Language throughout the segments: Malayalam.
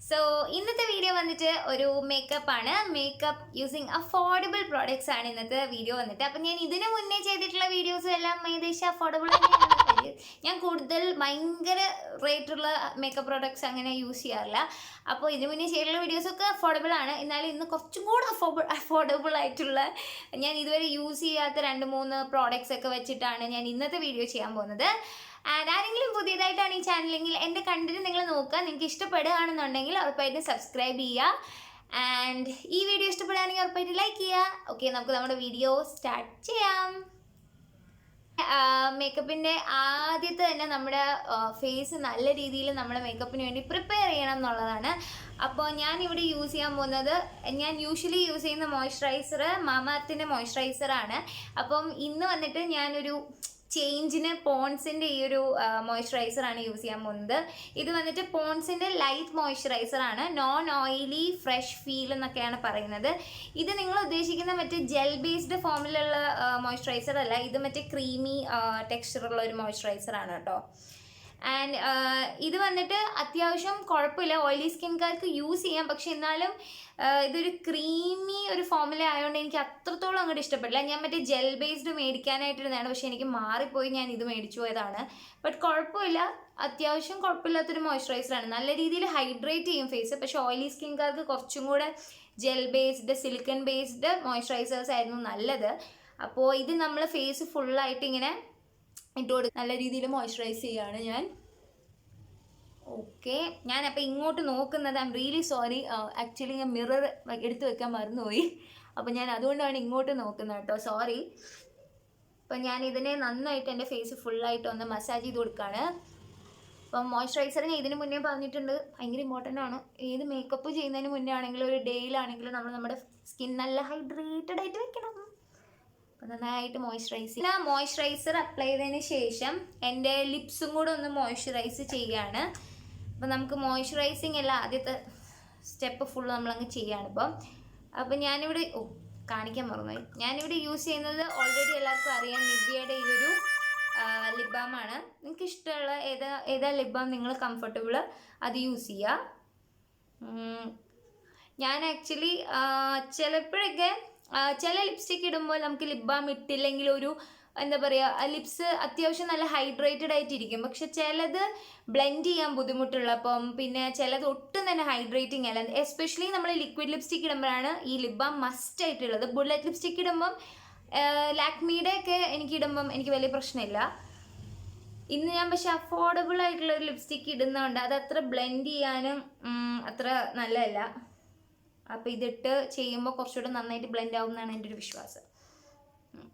So, ഇന്നത്തെ വീഡിയോ വന്നിട്ട് ഒരു മേക്കപ്പ് ആണ്. മേക്കപ്പ് യൂസിങ് അഫോർഡബിൾ പ്രോഡക്ട്സ് ആണ് ഇന്നത്തെ വീഡിയോ വന്നിട്ട്. അപ്പം ഞാൻ ഇതിനു മുന്നേ ചെയ്തിട്ടുള്ള വീഡിയോസ് എല്ലാം ഏകദേശം അഫോർഡബിൾ തന്നെയാണ്. ഞാൻ കൂടുതൽ ഭയങ്കര റേറ്റുള്ള മേക്കപ്പ് പ്രോഡക്ട്സ് അങ്ങനെ യൂസ് ചെയ്യാറില്ല. അപ്പോൾ ഇതിനു മുന്നേ ചെയ്തിട്ടുള്ള വീഡിയോസൊക്കെ അഫോർഡബിൾ ആണ്. എന്നാലും ഇന്ന് കുറച്ചും കൂടെ അഫോർഡബിൾ ആയിട്ടുള്ള ഞാൻ ഇതുവരെ യൂസ് ചെയ്യാത്ത 2-3 പ്രോഡക്ട്സ് ഒക്കെ വെച്ചിട്ടാണ് ഞാൻ ഇന്നത്തെ വീഡിയോ ചെയ്യാൻ പോകുന്നത്. ആൻഡ് ആരെങ്കിലും പുതിയതായിട്ടാണ് ഈ ചാനലെങ്കിൽ എൻ്റെ കണ്ടന്റ് നിങ്ങൾ നോക്കുക. നിങ്ങൾക്ക് ഇഷ്ടപ്പെടുകയാണെന്നുണ്ടെങ്കിൽ ഉറപ്പായിട്ടും സബ്സ്ക്രൈബ് ചെയ്യുക. ആൻഡ് ഈ വീഡിയോ ഇഷ്ടപ്പെടുകയാണെങ്കിൽ ഉറപ്പായിട്ട് ലൈക്ക് ചെയ്യുക. ഓക്കെ, നമുക്ക് നമ്മുടെ വീഡിയോ സ്റ്റാർട്ട് ചെയ്യാം. മേക്കപ്പിൻ്റെ ആദ്യത്തെ തന്നെ നമ്മുടെ ഫേസ് നല്ല രീതിയിൽ നമ്മുടെ മേക്കപ്പിന് വേണ്ടി പ്രിപ്പയർ ചെയ്യണം എന്നുള്ളതാണ്. അപ്പോൾ ഞാൻ ഇവിടെ യൂസ് ചെയ്യാൻ പോകുന്നത്, ഞാൻ യൂഷ്വലി യൂസ് ചെയ്യുന്ന മോയ്സ്ചറൈസർ മാമാഅർത്തിൻ്റെ മോയ്സ്ചറൈസറാണ്. അപ്പം ഇന്ന് വന്നിട്ട് ഞാനൊരു ചേഞ്ചിന് പോൺസിൻ്റെ ഈ ഒരു മോയ്സ്ചറൈസറാണ് യൂസ് ചെയ്യാൻ പോകുന്നത്. ഇത് വന്നിട്ട് പോൺസിൻ്റെ ലൈറ്റ് മോയ്സ്ചറൈസറാണ്. നോൺ ഓയിലി ഫ്രഷ് ഫീൽ എന്നൊക്കെയാണ് പറയുന്നത്. ഇത് നിങ്ങൾ ഉദ്ദേശിക്കുന്ന മറ്റേ ജെൽ ബേസ്ഡ് ഫോമിലുള്ള മോയ്സ്ചറൈസർ അല്ല, ഇത് മറ്റേ ക്രീമി ടെക്സ്ചറുള്ള ഒരു മോയ്സ്ചറൈസറാണ് കേട്ടോ. ആൻഡ് ഇത് വന്നിട്ട് അത്യാവശ്യം കുഴപ്പമില്ല, ഓയിലി സ്കിൻകാർക്ക് യൂസ് ചെയ്യാം. പക്ഷെ എന്നാലും ഇതൊരു ക്രീമി ഒരു ഫോമില ആയതുകൊണ്ട് എനിക്ക് അത്രത്തോളം അങ്ങോട്ട് ഇഷ്ടപ്പെടില്ല. ഞാൻ മറ്റേ ജെൽ ബേസ്ഡ് മേടിക്കാനായിട്ടിരുന്നതാണ്, പക്ഷെ എനിക്ക് മാറിപ്പോയി, ഞാൻ ഇത് മേടിച്ചു പോയതാണ്. ബട്ട് കുഴപ്പമില്ല, അത്യാവശ്യം കുഴപ്പമില്ലാത്തൊരു മോയ്സ്ചറൈസറാണ്. നല്ല രീതിയിൽ ഹൈഡ്രേറ്റ് ചെയ്യും ഫേസ്. പക്ഷെ ഓയിലി സ്കിൻകാർക്ക് കുറച്ചും കൂടെ gel based silicone based moisturisers ആയിരുന്നു നല്ലത്. അപ്പോൾ ഇത് നമ്മൾ ഫേസ് ഫുള്ളായിട്ട് ഇങ്ങനെ ഇട്ടുകൊടുക്കും, നല്ല രീതിയിൽ മോയ്സ്ചറൈസ് ചെയ്യുകയാണ് ഞാൻ. ഓക്കെ, ഞാനപ്പോൾ ഇങ്ങോട്ട് നോക്കുന്നത്, I am really sorry, actually ഞാൻ മിറർ എടുത്ത് വെക്കാൻ മറന്നുപോയി. അപ്പോൾ ഞാൻ അതുകൊണ്ടാണ് ഇങ്ങോട്ട് നോക്കുന്നത് കേട്ടോ, സോറി. അപ്പം ഞാൻ ഇതിനെ നന്നായിട്ട് എൻ്റെ ഫേസ് ഫുള്ളായിട്ട് ഒന്ന് മസാജ് ചെയ്ത് കൊടുക്കുകയാണ്. അപ്പം മോയ്സ്ചറൈസർ ഞാൻ ഇതിന് മുന്നേ പറഞ്ഞിട്ടുണ്ട്, ഭയങ്കര ഇമ്പോർട്ടൻ്റ് ആണ്. ഏത് മേക്കപ്പ് ചെയ്യുന്നതിന് മുന്നേ ആണെങ്കിലും ഒരു ഡേയിലാണെങ്കിലും നമ്മൾ നമ്മുടെ സ്കിൻ നല്ല ഹൈഡ്രേറ്റഡ് ആയിട്ട് വെക്കണം. നന്നായിട്ട് മോയ്സ്ചറൈസർ അപ്ലൈ ചെയ്തതിന് ശേഷം എൻ്റെ ലിപ്സും കൂടെ ഒന്ന് മോയ്സ്ചറൈസ് ചെയ്യുകയാണ്. അപ്പം നമുക്ക് മോയ്സ്ചറൈസിങ് എല്ലാം ആദ്യത്തെ സ്റ്റെപ്പ് ഫുള്ള് നമ്മളങ്ങ് ചെയ്യുകയാണ്. അപ്പം ഞാനിവിടെ കാണിക്കാൻ മറന്നുപോയി, ഞാനിവിടെ യൂസ് ചെയ്യുന്നത് ഓൾറെഡി എല്ലാവർക്കും അറിയാം, നിവ്യയുടെ ഈ ഒരു ലിപ്ബാമാണ്. നിങ്ങൾക്ക് ഇഷ്ടമുള്ള ഏതാ ലിപ്ബാം നിങ്ങൾ കംഫർട്ടബിൾ അത് യൂസ് ചെയ്യുക. ഞാൻ ആക്ച്വലി ചിലപ്പോഴൊക്കെ ചില ലിപ്സ്റ്റിക്ക് ഇടുമ്പോൾ നമുക്ക് ലിപ് ബാം ഇട്ടില്ലെങ്കിൽ ഒരു എന്താ പറയുക, ലിപ്സ് അത്യാവശ്യം നല്ല ഹൈഡ്രേറ്റഡ് ആയിട്ടിരിക്കും. പക്ഷെ ചിലത് ബ്ലെൻഡ് ചെയ്യാൻ ബുദ്ധിമുട്ടുള്ളപ്പം, പിന്നെ ചിലത് ഒട്ടും തന്നെ ഹൈഡ്രേറ്റിംഗ് അല്ല. എസ്പെഷ്യലി നമ്മൾ ലിക്വിഡ് ലിപ്സ്റ്റിക്ക് ഇടുമ്പോഴാണ് ഈ ലിപ് ബാം മസ്റ്റ് ആയിട്ടുള്ളത്. ബുള്ളറ്റ് ലിപ്സ്റ്റിക്ക് ഇടുമ്പം ലാക്മിയുടെ ഒക്കെ എനിക്കിടുമ്പം എനിക്ക് വലിയ പ്രശ്നമില്ല. ഇന്ന് ഞാൻ പക്ഷെ അഫോർഡബിൾ ആയിട്ടുള്ള ഒരു ലിപ്സ്റ്റിക്ക് ഇടുന്നതുകൊണ്ട് അത് അത്ര ബ്ലെൻഡ് ചെയ്യാനും അത്ര നല്ലതല്ല. അപ്പോൾ ഇതിട്ട് ചെയ്യുമ്പോൾ കുറച്ചുകൂടെ നന്നായിട്ട് ബ്ലെൻഡ് ആവുമെന്നാണ് എൻ്റെ ഒരു വിശ്വാസം.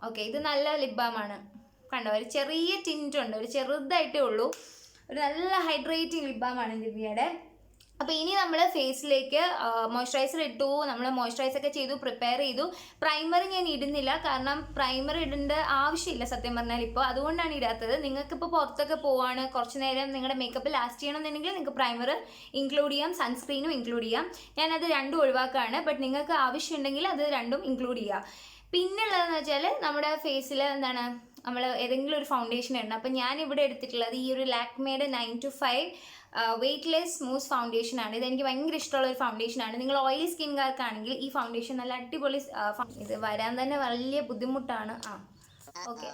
ഓക്കെ, ഇത് നല്ല ലിപ് ബാമാണ്. കണ്ടോ, ഒരു ചെറിയ ടിൻ്റ് ഉണ്ട്, ഒരു ചെറുതായിട്ടേ ഉള്ളൂ. ഒരു നല്ല ഹൈഡ്രേറ്റിംഗ് ലിപ് ബാമാണ് ദിവ്യയുടെ. അപ്പോൾ ഇനി നമ്മൾ ഫേസിലേക്ക് മോയ്സ്ചറൈസർ ഇട്ടു, നമ്മൾ മോയ്സ്ചറൈസൊക്കെ ചെയ്തു, പ്രിപ്പയർ ചെയ്തു. പ്രൈമർ ഞാൻ ഇടുന്നില്ല, കാരണം പ്രൈമർ ഇടേണ്ട ആവശ്യമില്ല സത്യം പറഞ്ഞാൽ ഇപ്പോൾ, അതുകൊണ്ടാണ് ഇടാത്തത്. നിങ്ങൾക്കിപ്പോൾ പുറത്തൊക്കെ പോവാണ്, കുറച്ച് നേരം നിങ്ങളുടെ മേക്കപ്പ് ലാസ്റ്റ് ചെയ്യണമെന്നുണ്ടെങ്കിൽ നിങ്ങൾക്ക് പ്രൈമർ ഇൻക്ലൂഡ് ചെയ്യാം, സൺസ്ക്രീനും ഇൻക്ലൂഡ് ചെയ്യാം. ഞാനത് രണ്ടും ഒഴിവാക്കുകയാണ്. ബട്ട് നിങ്ങൾക്ക് ആവശ്യമുണ്ടെങ്കിൽ അത് രണ്ടും ഇൻക്ലൂഡ് ചെയ്യാം. പിന്നുള്ളതെന്ന് വെച്ചാൽ നമ്മുടെ ഫേസിൽ എന്താണ്, നമ്മൾ ഏതെങ്കിലും ഒരു ഫൗണ്ടേഷൻ ഇടണം. അപ്പം ഞാനിവിടെ എടുത്തിട്ടുള്ളത് ഈ ഒരു ലാക്മിയുടെ 9 to 5 weightless mousse ഫൗണ്ടേഷനാണ്. ഇതെനിക്ക് ഭയങ്കര ഇഷ്ടമുള്ള ഒരു ഫൗണ്ടേഷനാണ്. നിങ്ങൾ ഓയിലി സ്കിൻകാർക്കാണെങ്കിൽ ഈ ഫൗണ്ടേഷൻ നല്ല അടിപൊളി. ഇത് വരാൻ തന്നെ വലിയ ബുദ്ധിമുട്ടാണ്. ഓക്കെ,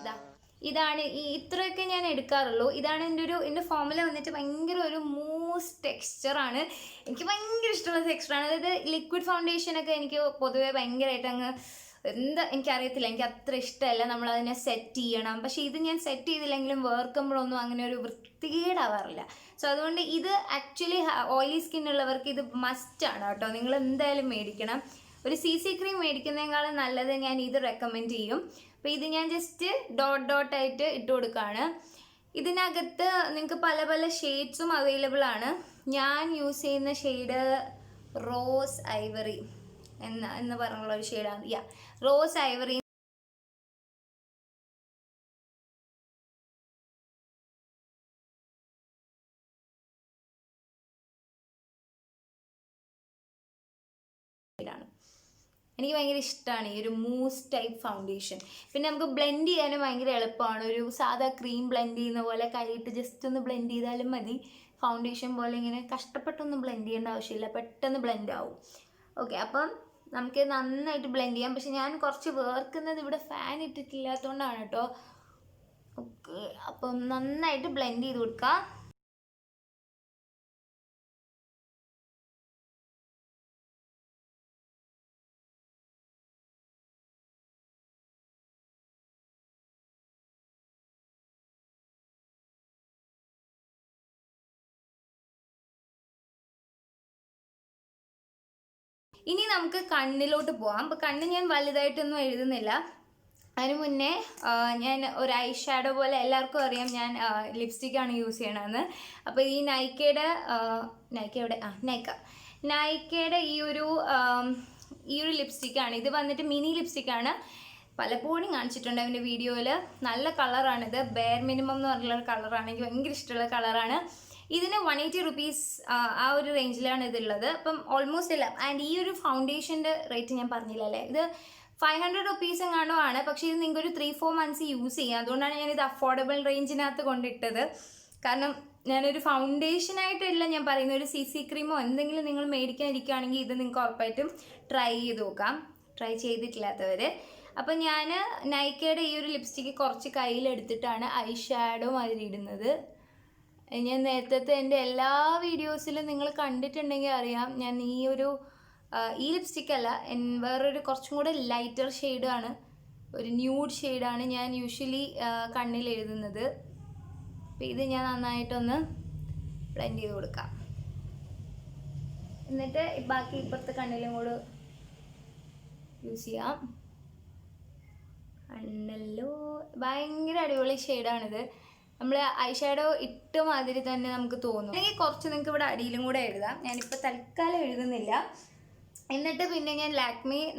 ഇതാണ് ഇത്രയൊക്കെ ഞാൻ എടുക്കാറുള്ളൂ. ഇതാണ് എൻ്റെ ഫോമുല വന്നിട്ട് ഭയങ്കര ഒരു മൂസ് ടെക്സ്ചറാണ്. എനിക്ക് ഭയങ്കര ഇഷ്ടമുള്ള ടെക്സ്ചറാണ്. അതായത് ലിക്വിഡ് ഫൗണ്ടേഷനൊക്കെ എനിക്ക് പൊതുവേ ഭയങ്കരമായിട്ട് അങ്ങ് എനിക്കറിയത്തില്ല, എനിക്ക് അത്ര ഇഷ്ടമല്ല. നമ്മളതിനെ സെറ്റ് ചെയ്യണം. പക്ഷേ ഇത് ഞാൻ സെറ്റ് ചെയ്തില്ലെങ്കിലും വേർക്കുമ്പോഴൊന്നും അങ്ങനെ ഒരു വൃത്തികേടാവാറില്ല. സോ അതുകൊണ്ട് ഇത് ആക്ച്വലി ഓയിലി സ്കിന്നുള്ളവർക്ക് ഇത് മസ്റ്റാണ് കേട്ടോ. നിങ്ങൾ എന്തായാലും മേടിക്കണം. ഒരു CC ക്രീം മേടിക്കുന്നതിനേക്കാളും നല്ലത് ഞാൻ ഇത് റെക്കമെൻഡ് ചെയ്യും. അപ്പോൾ ഇത് ഞാൻ ജസ്റ്റ് ഡോട്ടായിട്ട് ഇട്ട് കൊടുക്കുകയാണ്. ഇതിനകത്ത് നിങ്ങൾക്ക് പല പല ഷെയ്ഡ്സും അവൈലബിൾ ആണ്. ഞാൻ യൂസ് ചെയ്യുന്ന ഷെയ്ഡ് റോസ് ഐവറി എന്ന് പറഞ്ഞുള്ള ഒരു ഷെയ്ഡാണ്. റോസ് ഐവറി ാണ്. എനിക്ക് ഭയങ്കര ഇഷ്ടമാണ് ഈ ഒരു മൂസ് ടൈപ്പ് ഫൗണ്ടേഷൻ. പിന്നെ നമുക്ക് ബ്ലെൻഡ് ചെയ്യാനും ഭയങ്കര എളുപ്പമാണ്. ഒരു സാധാ ക്രീം ബ്ലെൻഡ് ചെയ്യുന്ന പോലെ കൈയിട്ട് ജസ്റ്റ് ഒന്ന് ബ്ലെൻഡ് ചെയ്താലും മതി. ഫൗണ്ടേഷൻ പോലെ ഇങ്ങനെ കഷ്ടപ്പെട്ടൊന്നും ബ്ലെൻഡ് ചെയ്യേണ്ട ആവശ്യമില്ല, പെട്ടെന്ന് ബ്ലെൻഡ് ആവും. ഓക്കെ, അപ്പം നമുക്ക് നന്നായിട്ട് ബ്ലെൻഡ് ചെയ്യാം. പക്ഷെ ഞാൻ കുറച്ച് വേർക്കുന്നത് ഇവിടെ ഫാൻ ഇട്ടിട്ടില്ലാത്തതുകൊണ്ടാണ് കേട്ടോ. ഓക്കെ, അപ്പം നന്നായിട്ട് ബ്ലെൻഡ് ചെയ്ത് കൊടുക്കാം. ഇനി നമുക്ക് കണ്ണിലോട്ട് പോവാം. അപ്പോൾ കണ്ണ് ഞാൻ വലുതായിട്ടൊന്നും എഴുതുന്നില്ല. അതിന് മുന്നേ ഞാൻ ഒരു ഐ ഷാഡോ പോലെ, എല്ലാവർക്കും അറിയാം ഞാൻ ലിപ്സ്റ്റിക്കാണ് യൂസ് ചെയ്യണമെന്ന്. അപ്പോൾ ഈ നൈക്കയുടെ നൈക്കയുടെ ഈ ഒരു ലിപ്സ്റ്റിക്കാണ്. ഇത് വന്നിട്ട് മിനി ലിപ്സ്റ്റിക്കാണ്. പലപ്പോഴും കാണിച്ചിട്ടുണ്ട് അവൻ്റെ വീഡിയോയിൽ. നല്ല കളറാണിത്, ബെയർ മിനിമം എന്ന് പറഞ്ഞുള്ളൊരു കളറാണ്. എനിക്ക് ഭയങ്കര ഇഷ്ടമുള്ള കളറാണ്. ഇതിന് 180 റുപ്പീസ് ആ ഒരു റേഞ്ചിലാണ് ഇതുള്ളത്. അപ്പം ഓൾമോസ്റ്റ് ഇല്ല. ആൻഡ് ഈ ഒരു ഫൗണ്ടേഷൻ്റെ റേറ്റ് ഞാൻ പറഞ്ഞില്ലല്ലേ, ഇത് 500 റുപ്പീസ് എങ്ങാണ്ടോ ആണ്. പക്ഷേ ഇത് നിങ്ങൾക്ക് ഒരു 3-4 മന്ത്സ് യൂസ് ചെയ്യാം. അതുകൊണ്ടാണ് ഞാനിത് അഫോർഡബിൾ റേഞ്ചിനകത്ത് കൊണ്ടിട്ടത്. കാരണം ഞാനൊരു ഫൗണ്ടേഷനായിട്ടല്ല ഞാൻ പറയുന്നത്, ഒരു CC ക്രീമോ എന്തെങ്കിലും നിങ്ങൾ മേടിക്കാനിരിക്കുകയാണെങ്കിൽ ഇത് നിങ്ങൾക്ക് ഉറപ്പായിട്ടും ട്രൈ ചെയ്ത് നോക്കാം, ട്രൈ ചെയ്തിട്ടില്ലാത്തവർ. അപ്പം ഞാൻ നൈക്കയുടെ ഈ ഒരു ലിപ്സ്റ്റിക്ക് കുറച്ച് കയ്യിലെടുത്തിട്ടാണ് ഐ ഷാഡോ മാതിരി ഇടുന്നത്. ഞാൻ നേരത്തെ എൻ്റെ എല്ലാ വീഡിയോസിലും നിങ്ങൾ കണ്ടിട്ടുണ്ടെങ്കിൽ അറിയാം, ഞാൻ ഈ ലിപ്സ്റ്റിക്കല്ല, വേറൊരു കുറച്ചും കൂടെ ലൈറ്റർ ഷെയ്ഡാണ്, ഒരു ന്യൂഡ് ഷെയ്ഡാണ് ഞാൻ യൂഷ്വലി കണ്ണിൽ എഴുതുന്നത്. അപ്പോൾ ഇത് ഞാൻ നന്നായിട്ടൊന്ന് ബ്ലെൻഡ് ചെയ്ത് കൊടുക്കാം. എന്നിട്ട് ബാക്കി ഇപ്പുറത്തെ കണ്ണിലും കൂടെ യൂസ് ചെയ്യാം. കണ്ണല്ലോ ഭയങ്കര അടിപൊളി ഷെയ്ഡാണിത്. നമ്മൾ ഐ ഷാഡോ ഇട്ട മാതിരി തന്നെ നമുക്ക് തോന്നും. അല്ലെങ്കിൽ കുറച്ച് നിങ്ങൾക്ക് ഇവിടെ അടിയിലും കൂടെ എഴുതാം. ഞാനിപ്പോൾ തൽക്കാലം എഴുതുന്നില്ല. എന്നിട്ട് പിന്നെ ഞാൻ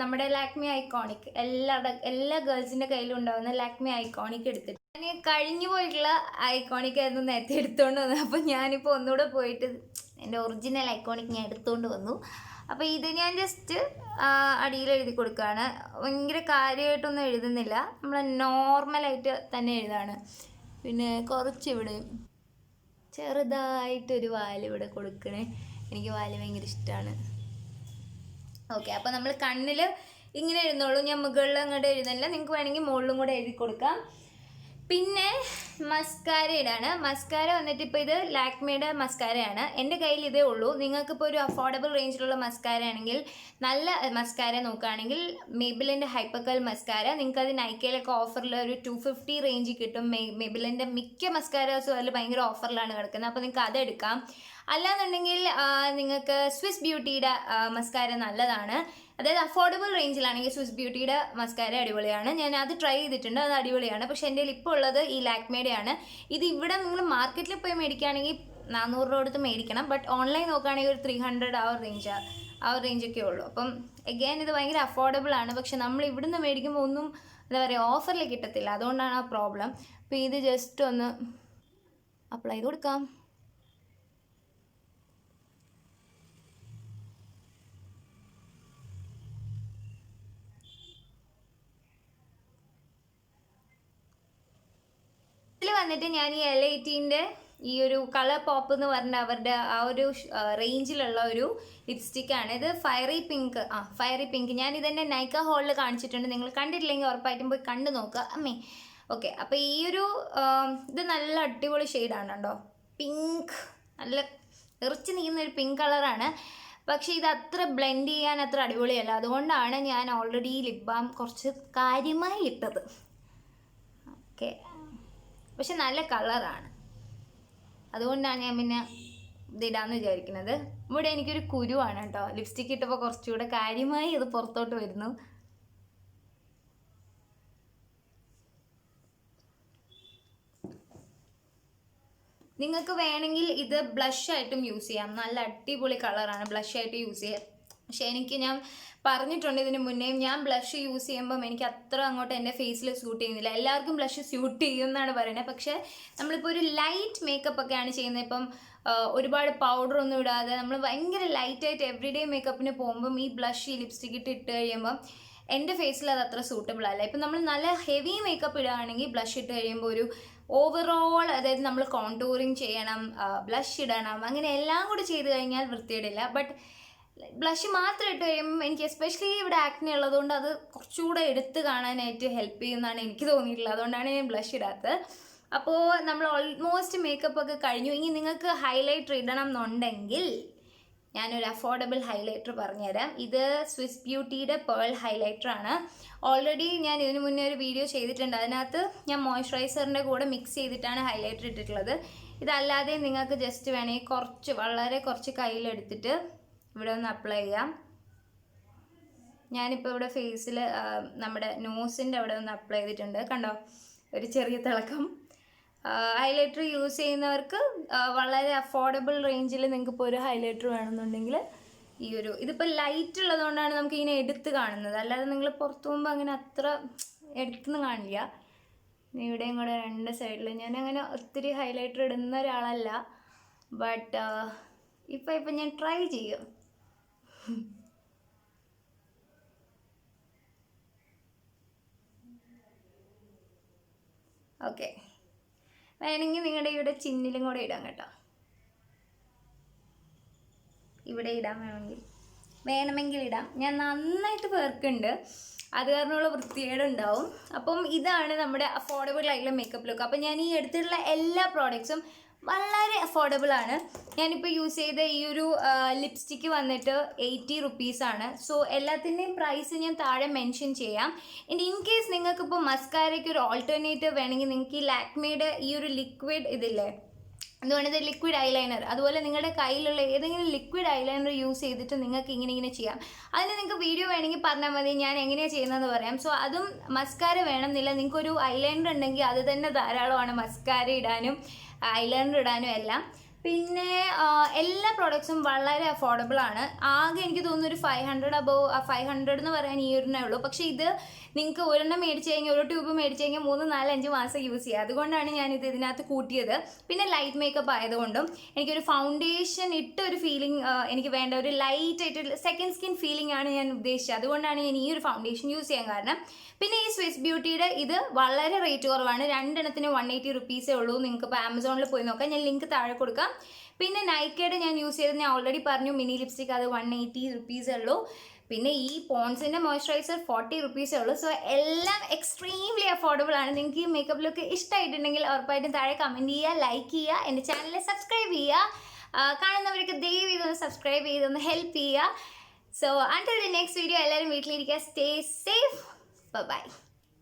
നമ്മുടെ ലാക്മി ഐക്കോണിക്, എല്ലാ ഗേൾസിൻ്റെ കയ്യിലും ഉണ്ടാകുന്ന ലാക്മി ഐക്കോണിക് എടുത്തിട്ട്, ഞാൻ കഴിഞ്ഞു പോയിട്ടുള്ള ഐക്കോണിക് ആയിരുന്നു നേരത്തെ എടുത്തുകൊണ്ട് വന്നത്. അപ്പോൾ ഞാനിപ്പോൾ ഒന്നുകൂടെ പോയിട്ട് എൻ്റെ ഒറിജിനൽ ഐക്കോണിക് ഞാൻ എടുത്തുകൊണ്ട് വന്നു. അപ്പോൾ ഇത് ഞാൻ ജസ്റ്റ് അടിയിൽ എഴുതി കൊടുക്കുകയാണ്. ഭയങ്കര കാര്യമായിട്ടൊന്നും എഴുതുന്നില്ല, നമ്മൾ നോർമലായിട്ട് തന്നെ എഴുതാണ്. പിന്നെ കുറച്ചിവിടെ ചെറുതായിട്ടൊരു വാലിവിടെ കൊടുക്കണേ, എനിക്ക് വാല് ഭയങ്കര ഇഷ്ടമാണ്. ഓക്കെ, അപ്പോൾ നമ്മൾ കണ്ണിൽ ഇങ്ങനെ എഴുതുന്നുള്ളൂ, ഞാൻ മുകളിൽ അങ്ങോട്ട് എഴുതുന്നില്ല. നിങ്ങൾക്ക് വേണമെങ്കിൽ മുകളിലും കൂടെ എഴുതി കൊടുക്കാം. പിന്നെ മസ്കാര ഇടാണ്. മസ്കാര വന്നിട്ട് ഇപ്പോൾ ഇത് ലാക്മിയുടെ മസ്കാരയാണ്. എൻ്റെ കയ്യിൽ ഇതേ ഉള്ളൂ. നിങ്ങൾക്കിപ്പോൾ ഒരു അഫോർഡബിൾ റേഞ്ചിലുള്ള മസ്കാര ആണെങ്കിൽ, നല്ല മസ്കാര നോക്കുകയാണെങ്കിൽ മെബിലിൻ്റെ ഹൈപ്പർകൽ മസ്കാര, നിങ്ങൾക്കത് നൈക്കയിലൊക്കെ ഓഫറിൽ ഒരു 250 റേഞ്ചിൽ കിട്ടും. മെബിലിൻ്റെ മിക്ക മസ്കാരാസും അതിൽ ഭയങ്കര ഓഫറിലാണ് കിടക്കുന്നത്. അപ്പോൾ നിങ്ങൾക്ക് അതെടുക്കാം. അല്ലാന്നുണ്ടെങ്കിൽ നിങ്ങൾക്ക് സ്വിസ് ബ്യൂട്ടിയുടെ മസ്കാര നല്ലതാണ്. അതായത് അഫോർഡബിൾ റേഞ്ചിലാണെങ്കിൽ സ്വിസ് ബ്യൂട്ടിയുടെ മസ്കാര അടിപൊളിയാണ്. ഞാൻ അത് ട്രൈ ചെയ്തിട്ടുണ്ട്, അത് അടിപൊളിയാണ്. പക്ഷേ എൻ്റെ ഇപ്പോൾ ഉള്ളത് ഈ ലാക്മേയുടെയാണ്. ഇത് ഇവിടെ നിങ്ങൾ മാർക്കറ്റിൽ പോയി മേടിക്കുകയാണെങ്കിൽ 400 രൂപ കൊടുത്ത് മേടിക്കണം. ബട്ട് ഓൺലൈൻ നോക്കുകയാണെങ്കിൽ ഒരു 300 ആ ഒരു റേഞ്ചൊക്കെ ഉള്ളൂ. അപ്പം അഗൈൻ ഇത് ഭയങ്കര അഫോർഡബിൾ ആണ്. പക്ഷെ നമ്മൾ ഇവിടുന്ന് മേടിക്കുമ്പോൾ ഒന്നും എന്താ പറയുക, ഓഫറിൽ കിട്ടത്തില്ല. അതുകൊണ്ടാണ് ആ പ്രോബ്ലം. അപ്പോൾ ഇത് ജസ്റ്റ് ഒന്ന് അപ്ലൈ ചെയ്ത് കൊടുക്കാം. വന്നിട്ട് ഞാൻ ഈ L18ൻ്റെ ഈ ഒരു കളർ പോപ്പ് എന്ന് പറഞ്ഞ അവരുടെ ആ ഒരു റേഞ്ചിലുള്ള ഒരു ലിപ്സ്റ്റിക്കാണ്. ഇത് ഫയറി പിങ്ക്. ഞാൻ ഇതെന്നെ നൈക്ക ഹോളിൽ കാണിച്ചിട്ടുണ്ട്. നിങ്ങൾ കണ്ടിട്ടില്ലെങ്കിൽ ഉറപ്പായിട്ടും പോയി കണ്ടു നോക്കുക അമ്മേ. ഓക്കെ, അപ്പോൾ ഈ ഒരു ഇത് നല്ല അടിപൊളി ഷെയ്ഡാണ് കേട്ടോ. പിങ്ക്, നല്ല എറിച്ച് നീങ്ങുന്നൊരു പിങ്ക് കളറാണ്. പക്ഷേ ഇത് അത്ര ബ്ലെൻഡ് ചെയ്യാൻ അത്ര അടിപൊളിയല്ല. അതുകൊണ്ടാണ് ഞാൻ ഓൾറെഡി ലിപ് ബാം കുറച്ച് കാര്യമായി ഇട്ടത്. ഓക്കെ, പക്ഷെ നല്ല കളറാണ്, അതുകൊണ്ടാണ് ഞാൻ പിന്നെ ഇതിടാന്ന് വിചാരിക്കുന്നത്. ഇവിടെ എനിക്കൊരു കുരുവാണ് കേട്ടോ. ലിപ്സ്റ്റിക്ക് ഇട്ടപ്പോൾ കുറച്ചുകൂടെ കാര്യമായി ഇത് പുറത്തോട്ട് വരുന്നു. നിങ്ങൾക്ക് വേണമെങ്കിൽ ഇത് ബ്ലഷ് ആയിട്ടും യൂസ് ചെയ്യാം. നല്ല അടിപൊളി കളറാണ്, ബ്ലഷ് ആയിട്ട് യൂസ് ചെയ്യാം. പക്ഷെ ഞാൻ പറഞ്ഞിട്ടുണ്ട് ഇതിന് മുന്നേ, ഞാൻ ബ്ലഷ് യൂസ് ചെയ്യുമ്പം എനിക്ക് അത്ര അങ്ങോട്ട് എൻ്റെ ഫേസിൽ സ്യൂട്ട് ചെയ്യുന്നില്ല. എല്ലാവർക്കും ബ്ലഷ് സ്യൂട്ട് ചെയ്യും എന്നാണ് പറയുന്നത്. പക്ഷെ നമ്മളിപ്പോൾ ഒരു ലൈറ്റ് മേക്കപ്പ് ഒക്കെയാണ് ചെയ്യുന്നത്, ഇപ്പം ഒരുപാട് പൗഡർ ഒന്നും ഇടാതെ നമ്മൾ ഭയങ്കര ലൈറ്റായിട്ട് എവറിഡേ മേക്കപ്പിന് പോകുമ്പം ഈ ബ്ലഷ്, ഈ ലിപ്സ്റ്റിക് ഇട്ട് കഴിയുമ്പം എൻ്റെ ഫേസിൽ അത് അത്ര സൂട്ടബിൾ അല്ല. ഇപ്പം നമ്മൾ നല്ല ഹെവി മേക്കപ്പ് ഇടുകയാണെങ്കിൽ ബ്ലഷ് ഇട്ട് കഴിയുമ്പോൾ ഒരു ഓവറോൾ, അതായത് നമ്മൾ കോണ്ടൂറിങ് ചെയ്യണം, ബ്ലഷ് ഇടണം, അങ്ങനെ എല്ലാം കൂടി ചെയ്ത് കഴിഞ്ഞാൽ വൃത്തിയിടില്ല. ബട്ട് ബ്ലഷ് മാത്രം ഇട്ട് കഴിയുമ്പോൾ എനിക്ക് എസ്പെഷ്യലി ഇവിടെ ആക്നെ ഉള്ളതുകൊണ്ട് അത് കുറച്ചുകൂടെ എടുത്ത് കാണാനായിട്ട് ഹെൽപ്പ് ചെയ്യുമെന്നാണ് എനിക്ക് തോന്നിയിട്ടുള്ളത്. അതുകൊണ്ടാണ് ഞാൻ ബ്ലഷ് ഇടാത്തത്. അപ്പോൾ നമ്മൾ ഓൾമോസ്റ്റ് മേക്കപ്പ് ഒക്കെ കഴിഞ്ഞു. ഇനി നിങ്ങൾക്ക് ഹൈലൈറ്റർ ഇടണം എന്നുണ്ടെങ്കിൽ ഞാനൊരു അഫോർഡബിൾ ഹൈലൈറ്റർ പറഞ്ഞുതരാം. ഇത് സ്വിസ് ബ്യൂട്ടിയുടെ പേൾ ഹൈലൈറ്റർ ആണ്. ഓൾറെഡി ഞാൻ ഇതിനു മുന്നേ ഒരു വീഡിയോ ചെയ്തിട്ടുണ്ട്. അതിനകത്ത് ഞാൻ മോയ്സ്ചറൈസറിൻ്റെ കൂടെ മിക്സ് ചെയ്തിട്ടാണ് ഹൈലൈറ്റർ ഇട്ടിട്ടുള്ളത്. ഇതല്ലാതെ നിങ്ങൾക്ക് ജസ്റ്റ് വേണമെങ്കിൽ വളരെ കുറച്ച് കയ്യിലെടുത്തിട്ട് ഇവിടെ ഒന്ന് അപ്ലൈ ചെയ്യാം. ഞാനിപ്പോൾ ഇവിടെ ഫേസിൽ നമ്മുടെ നോസിൻ്റെ അവിടെ ഒന്ന് അപ്ലൈ ചെയ്തിട്ടുണ്ട്. കണ്ടോ, ഒരു ചെറിയ തിളക്കം. ഹൈലൈറ്റർ യൂസ് ചെയ്യുന്നവർക്ക് വളരെ അഫോർഡബിൾ റേഞ്ചിൽ നിങ്ങൾക്ക് ഇപ്പോൾ ഒരു ഹൈലൈറ്റർ വേണമെന്നുണ്ടെങ്കിൽ ഇതിപ്പോൾ ലൈറ്റ് ഉള്ളതുകൊണ്ടാണ് നമുക്ക് ഇങ്ങനെ എടുത്ത് കാണുന്നത്. അല്ലാതെ നിങ്ങൾ പുറത്തു പോകുമ്പോൾ അങ്ങനെ അത്ര എടുത്തുനിന്ന് കാണില്ല. ഇവിടെയും കൂടെ രണ്ട് സൈഡിൽ ഞാനങ്ങനെ ഒത്തിരി ഹൈലൈറ്റർ ഇടുന്ന ഒരാളല്ല. ബട്ട് ഇപ്പം ഞാൻ ട്രൈ ചെയ്യും. ഓക്കെ, വേണമെങ്കിൽ നിങ്ങളുടെ ഇവിടെ ചിന്നിലും കൂടെ ഇടാം കേട്ടോ. ഇവിടെ ഇടാൻ വേണമെങ്കിൽ ഇടാം. ഞാൻ നന്നായിട്ട് പേർക്കുണ്ട്, അത് കാരണമുള്ള വൃത്തികേടുണ്ടാവും. അപ്പം ഇതാണ് നമ്മുടെ അഫോർഡബിൾ ആയിട്ടുള്ള മേക്കപ്പ് ലുക്ക്. അപ്പം ഞാൻ ഈ എടുത്തിട്ടുള്ള എല്ലാ പ്രോഡക്ട്സും വളരെ അഫോർഡബിൾ ആണ്. ഞാനിപ്പോൾ യൂസ് ചെയ്ത ഈ ഒരു ലിപ്സ്റ്റിക്ക് വന്നിട്ട് 80 റുപ്പീസാണ്. സോ എല്ലാത്തിൻ്റെയും പ്രൈസ് ഞാൻ താഴെ മെൻഷൻ ചെയ്യാം. ഇൻ കേസ് നിങ്ങൾക്കിപ്പോൾ മസ്കാരയ്ക്ക് ഒരു ഓൾട്ടർനേറ്റീവ് വേണമെങ്കിൽ നിങ്ങൾക്ക് ഈ ലാക്മേയുടെ ഈ ഒരു ലിക്വിഡ് ഇതില്ലേ, അതുകൊണ്ട് ലിക്വിഡ് ഐലൈനർ, അതുപോലെ നിങ്ങളുടെ കയ്യിലുള്ള ഏതെങ്കിലും ലിക്വിഡ് ഐലൈനർ യൂസ് ചെയ്തിട്ട് നിങ്ങൾക്ക് ഇങ്ങനെ ചെയ്യാം. അതിന് നിങ്ങൾക്ക് വീഡിയോ വേണമെങ്കിൽ പറഞ്ഞാൽ മതി, ഞാൻ എങ്ങനെയാണ് ചെയ്യുന്നതെന്ന് പറയാം. സോ അതും മസ്കാര വേണമെന്നില്ല, നിങ്ങൾക്കൊരു ഐലൈനർ ഉണ്ടെങ്കിൽ അത് തന്നെ ധാരാളമാണ് മസ്കാര ഇടാനും ഐലൈനർ ഇടാനും എല്ലാം. പിന്നെ എല്ലാ പ്രോഡക്ട്സും വളരെ അഫോർഡബിൾ ആണ്. ആകെ എനിക്ക് തോന്നുന്നു ഒരു 500 എന്ന് പറയാൻ ഈ ഒരെണ്ണേ ഉള്ളൂ. പക്ഷേ ഇത് നിങ്ങൾക്ക് ഒരെണ്ണം മേടിച്ച് കഴിഞ്ഞാൽ, ഒരു ട്യൂബ് മേടിച്ച് കഴിഞ്ഞാൽ 3, 4, 5 മാസം യൂസ് ചെയ്യുക. അതുകൊണ്ടാണ് ഞാനിത് ഇതിനകത്ത് കൂട്ടിയത്. പിന്നെ ലൈറ്റ് മേക്കപ്പ് ആയതുകൊണ്ടും എനിക്കൊരു ഫൗണ്ടേഷൻ ഇട്ട ഒരു ഫീലിംഗ് എനിക്ക് വേണ്ട, ഒരു ലൈറ്റ് ആയിട്ട് സെക്കൻഡ് സ്കിൻ ഫീലിംഗ് ആണ് ഞാൻ ഉദ്ദേശിച്ചത്. അതുകൊണ്ടാണ് ഞാൻ ഈ ഒരു ഫൗണ്ടേഷൻ യൂസ് ചെയ്യാൻ കാരണം. പിന്നെ ഈ സ്വിസ് ബ്യൂട്ടിയുടെ ഇത് വളരെ റേറ്റ് കുറവാണ്. 2 എണ്ണത്തിന് 180 റുപ്പീസേ ഉള്ളൂ. നിങ്ങൾക്ക് ഇപ്പോൾ ആമസോണിൽ പോയി നോക്കാം, ഞാൻ ലിങ്ക് താഴെ കൊടുക്കാം. പിന്നെ നൈക്കയുടെ ഞാൻ യൂസ് ചെയ്തത് ഞാൻ ഓൾറെഡി പറഞ്ഞു, മിനി ലിപ്സ്റ്റിക്, അത് 180 റുപ്പീസേ ഉള്ളൂ. പിന്നെ ഈ പോൺസിൻ്റെ മോയ്സ്ചറൈസർ 40 റുപ്പീസേ ഉള്ളൂ. സോ എല്ലാം എക്സ്ട്രീംലി അഫോർഡബിൾ ആണ്. നിങ്ങൾക്ക് ഈ മേക്കപ്പ് ലുക്ക് ഇഷ്ടമായിട്ടുണ്ടെങ്കിൽ ഉറപ്പായിട്ടും താഴെ കമൻറ്റ് ചെയ്യുക, ലൈക്ക് ചെയ്യുക, എൻ്റെ ചാനലിൽ സബ്സ്ക്രൈബ് ചെയ്യുക. കാണുന്നവർക്ക് ദയവ് ഇതൊന്ന് സബ്സ്ക്രൈബ് ചെയ്തൊന്ന് ഹെൽപ്പ് ചെയ്യുക. So until the next video, എല്ലാവരും വീട്ടിലിരിക്കുക, സ്റ്റേ സേഫ്, ബൈ.